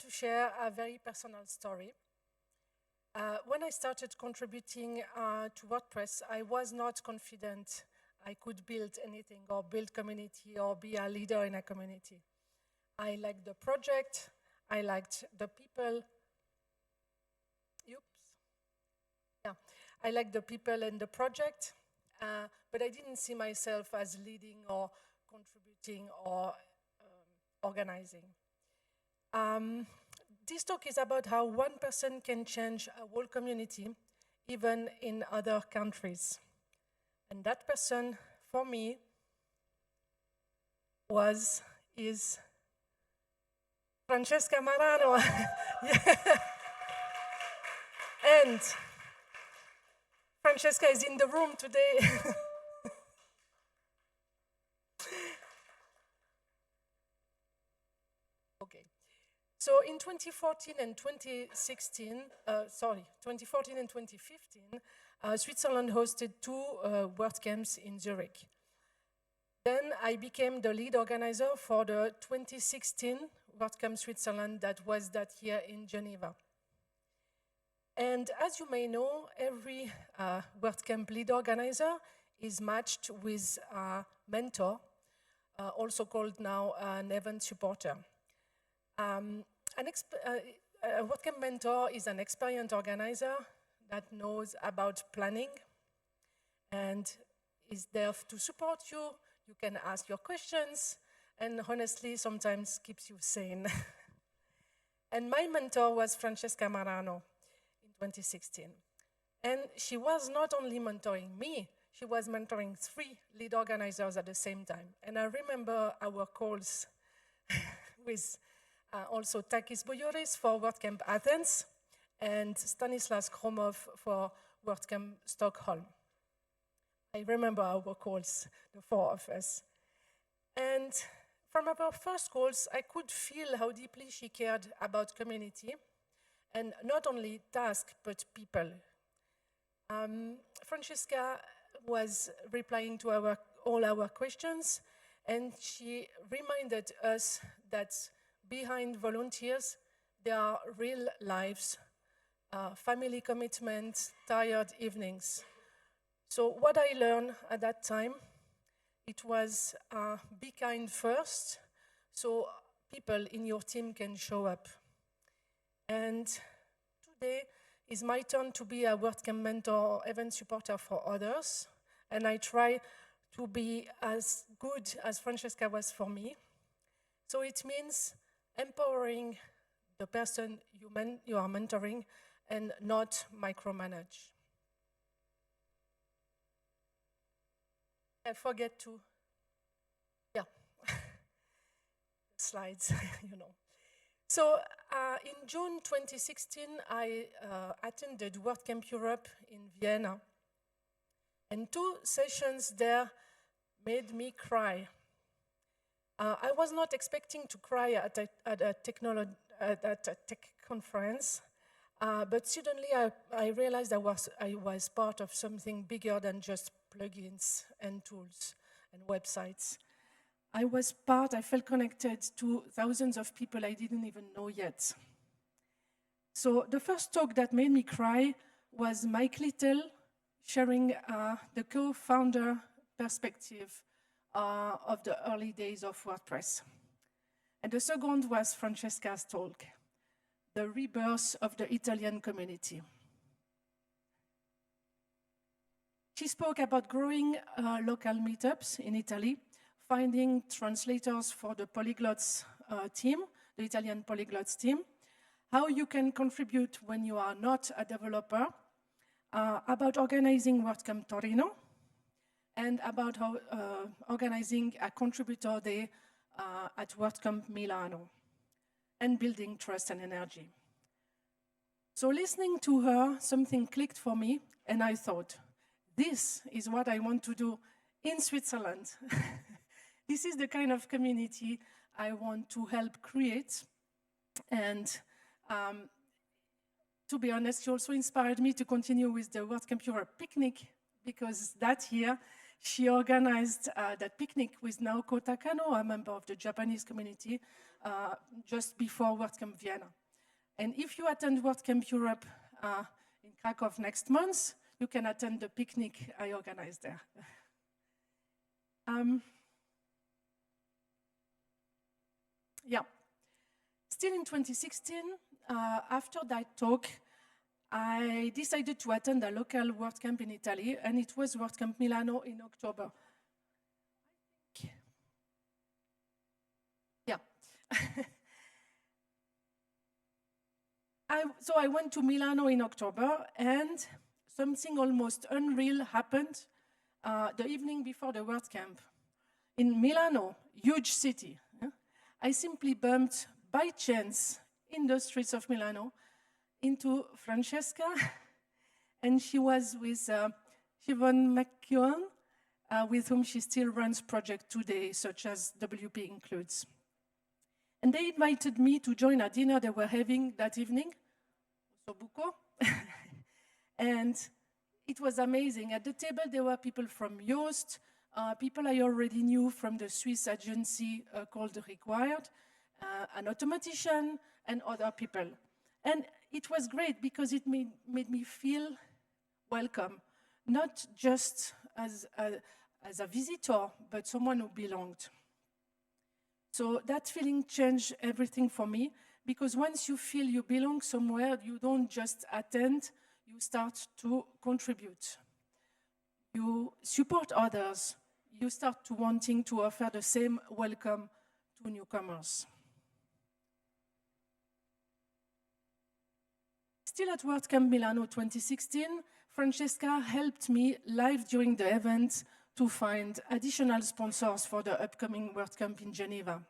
to share a very personal story. When I started contributing to WordPress, I was not confident I could build anything or build community or be a leader in a community. I liked the project, I liked the people. I liked the people and the project, but I didn't see myself as leading or contributing or organizing. This talk is about how one person can change a whole community, even in other countries. And that person, for me, is Francesca Marano. And Francesca is in the room today. Okay. So in 2014 and 2016, 2014 and 2015, Switzerland hosted two WordCamps in Zurich. Then I became the lead organizer for the 2016 WordCamp Switzerland that was that year in Geneva. And as you may know, every WordCamp lead organizer is matched with a mentor, also called now an event supporter. A WordCamp mentor is an experienced organizer that knows about planning and is there to support you. You can ask your questions, and honestly, sometimes keeps you sane. And my mentor was Francesca Marano in 2016. And she was not only mentoring me, she was mentoring 3 lead organizers at the same time. And I remember our calls with also Takis Boyoris for WordCamp Athens and Stanislas Kromov for WordCamp Stockholm. I remember our calls, the 4 of us. And from our first calls, I could feel how deeply she cared about community, and not only tasks, but people. Francesca was replying to all our questions, and she reminded us that behind volunteers, there are real lives, family commitments, tired evenings. So what I learned at that time, it was be kind first, so people in your team can show up. And today is my turn to be a WordCamp mentor or event supporter for others, and I try to be as good as Francesca was for me. So it means empowering the person you are mentoring and not micromanage. I forget to, slides, you know. So in June 2016, I attended WordCamp Europe in Vienna. And 2 sessions there made me cry. I was not expecting to cry at a tech conference, but suddenly I realized I was part of something bigger than just plugins and tools and websites. I felt connected to thousands of people I didn't even know yet. So the first talk that made me cry was Mike Little sharing the co-founder perspective of the early days of WordPress. And the second was Francesca's talk, the rebirth of the Italian community. She spoke about growing local meetups in Italy, finding translators for the polyglots team, the Italian polyglots team, how you can contribute when you are not a developer, about organizing WordCamp Torino, and about how organizing a contributor day at WordCamp Milano, and building trust and energy. So listening to her, something clicked for me, and I thought, this is what I want to do in Switzerland. This is the kind of community I want to help create. And to be honest, she also inspired me to continue with the WordCamp Europe picnic, because that year she organized that picnic with Naoko Takano, a member of the Japanese community, just before WordCamp Vienna. And if you attend WordCamp Europe in Krakow next month, you can attend the picnic I organized there. Yeah. Still in 2016, after that talk, I decided to attend a local WordCamp in Italy, and it was WordCamp Milano in October. Yeah. So I went to Milano in October, and something almost unreal happened the evening before the WordCamp. In Milano, huge city, I simply bumped by chance in the streets of Milano into Francesca, and she was with Siobhan McKeown, with whom she still runs projects today, such as WP Includes. And they invited me to join a dinner they were having that evening, Sobuco, and it was amazing. At the table, there were people from Yoast, people I already knew from the Swiss agency called Required, an automatician, and other people. And it was great because it made me feel welcome, not just as a visitor, but someone who belonged. So that feeling changed everything for me, because once you feel you belong somewhere, you don't just attend, you start to contribute. You support others. You start to wanting to offer the same welcome to newcomers. Still at WordCamp Milano 2016, Francesca helped me live during the event to find additional sponsors for the upcoming WordCamp in Geneva.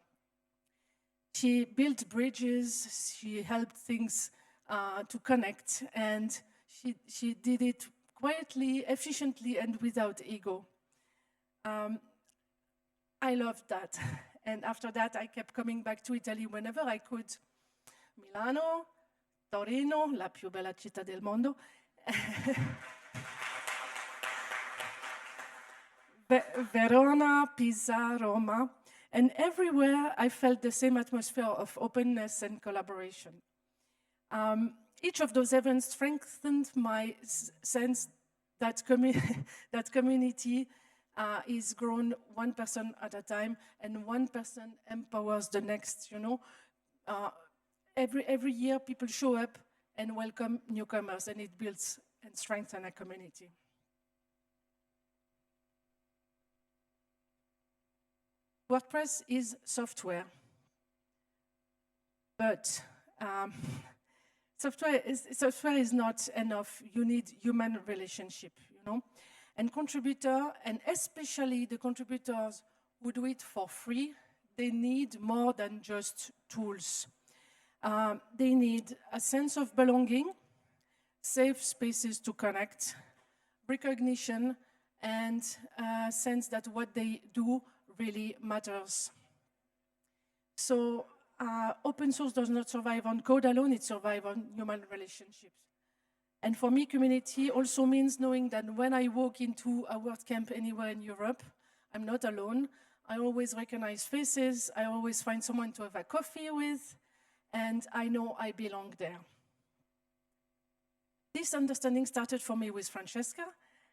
She built bridges, she helped things to connect, and she did it quietly, efficiently, and without ego. I loved that. And after that, I kept coming back to Italy whenever I could. Milano, Torino, la più bella città del mondo. Verona, Pisa, Roma. And everywhere I felt the same atmosphere of openness and collaboration. Each of those events strengthened my sense that, that community is grown one person at a time, and one person empowers the next, you know. Every year people show up and welcome newcomers, and it builds and strengthens a community. WordPress is software, but software is not enough. You need human relationship, you know. And contributor, and especially the contributors who do it for free, they need more than just tools. They need a sense of belonging, safe spaces to connect, recognition, and a sense that what they do really matters. So open source does not survive on code alone, it survives on human relationships. And for me, community also means knowing that when I walk into a WordCamp anywhere in Europe, I'm not alone. I always recognize faces, I always find someone to have a coffee with, and I know I belong there. This understanding started for me with Francesca,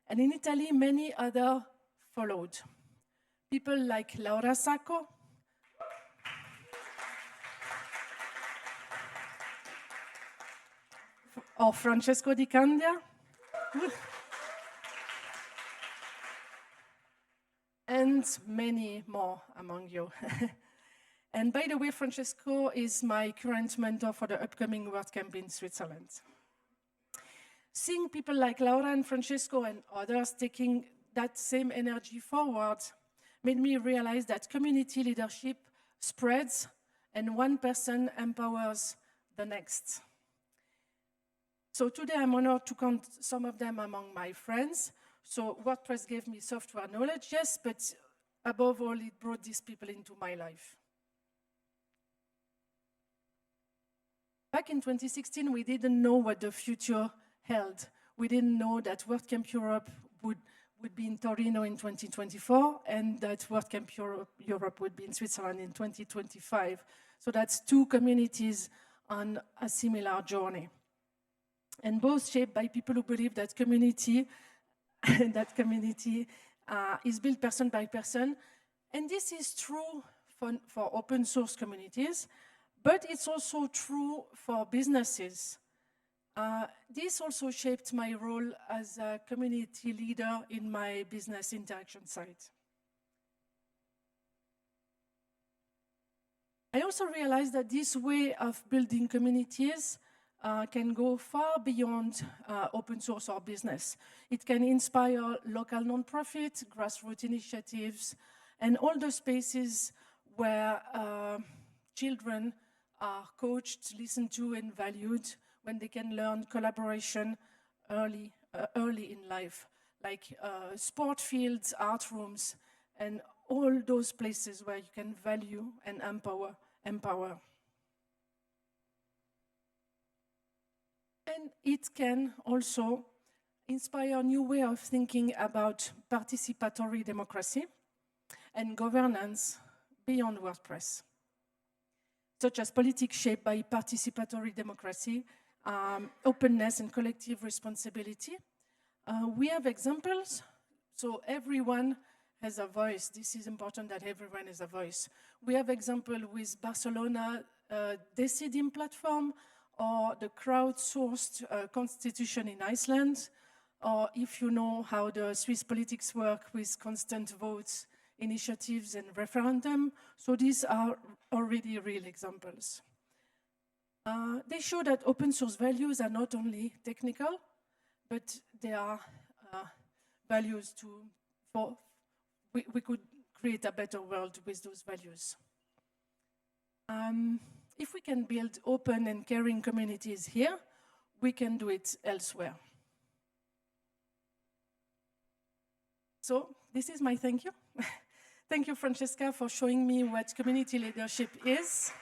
and in Italy, many others followed. People like Laura Sacco, or Francesco Di Candia, and many more among you. And by the way, Francesco is my current mentor for the upcoming WordCamp in Switzerland. Seeing people like Laura and Francesco and others taking that same energy forward made me realize that community leadership spreads and one person empowers the next. So today I'm honored to count some of them among my friends. So WordPress gave me software knowledge, yes, but above all, it brought these people into my life. Back in 2016, we didn't know what the future held. We didn't know that WordCamp Europe would would be in Torino in 2024, and that WordCamp Europe would be in Switzerland in 2025. So that's 2 communities on a similar journey. And both shaped by people who believe that community is built person by person. And this is true for open source communities, but it's also true for businesses. This also shaped my role as a community leader in my business interaction site. I also realized that this way of building communities can go far beyond open source or business. It can inspire local nonprofit, grassroots initiatives, and all the spaces where children are coached, listened to, and valued, when they can learn collaboration early in life, like sport fields, art rooms, and all those places where you can value and empower. And it can also inspire a new way of thinking about participatory democracy and governance beyond WordPress, such as politics shaped by participatory democracy, openness and collective responsibility. We have examples, so everyone has a voice. This is important that everyone has a voice. We have example with Barcelona Decidim platform, or the crowdsourced constitution in Iceland, or if you know how the Swiss politics work with constant votes, initiatives and referendum. So these are already real examples. They show that open source values are not only technical, but they are values we could create a better world with those values. If we can build open and caring communities here, we can do it elsewhere. So this is my thank you. Thank you, Francesca, for showing me what community leadership is.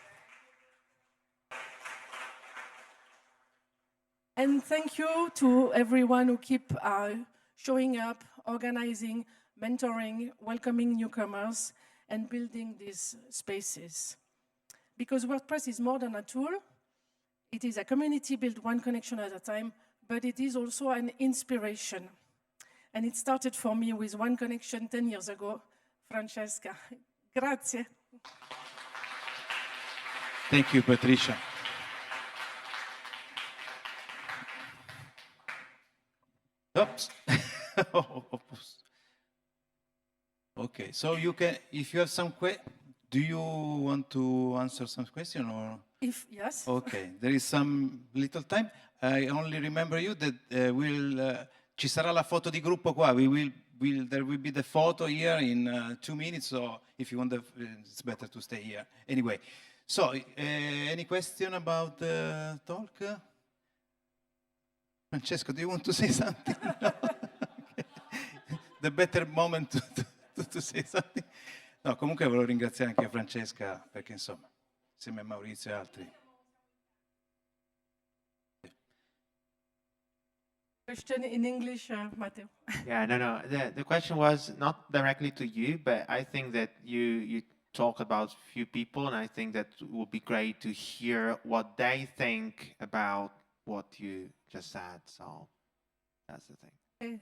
And thank you to everyone who keep showing up, organizing, mentoring, welcoming newcomers, and building these spaces. Because WordPress is more than a tool. It is a community built one connection at a time, but it is also an inspiration. And it started for me with one connection 10 years ago, Francesca. Grazie. Thank you, Patricia. Oops. Okay, so you can, if you have some do you want to answer some question or? Yes. Okay, there is some little time. I only remember you that ci sarà la foto di gruppo qua. There will be the photo here in 2 minutes, so if you want, it's better to stay here. Anyway, so any question about the talk? Francesco, do you want to say something? No? Okay. The better moment to say something. No, comunque volevo ringraziare anche Francesca, perché insomma, insieme a Maurizio e altri. Question in English, Matteo. Yeah, no. The question was not directly to you, but I think that you talk about few people, and I think that it would be great to hear what they think about what you just said. So that's the thing. Okay.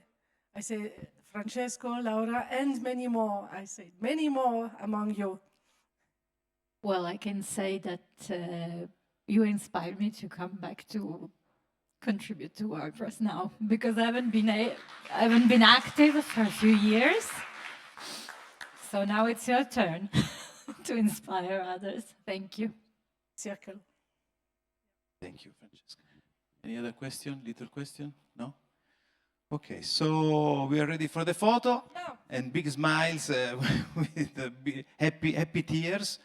I say Francesco, Laura, and many more. I say many more among you. Well, I can say that you inspired me to come back to contribute to WordPress now, because I haven't been active for a few years. So now it's your turn to inspire others. Thank you. Circle. Thank you, Francesca. Any other question? Little question? No? Okay, so we are ready for the photo, and big smiles with the happy tears.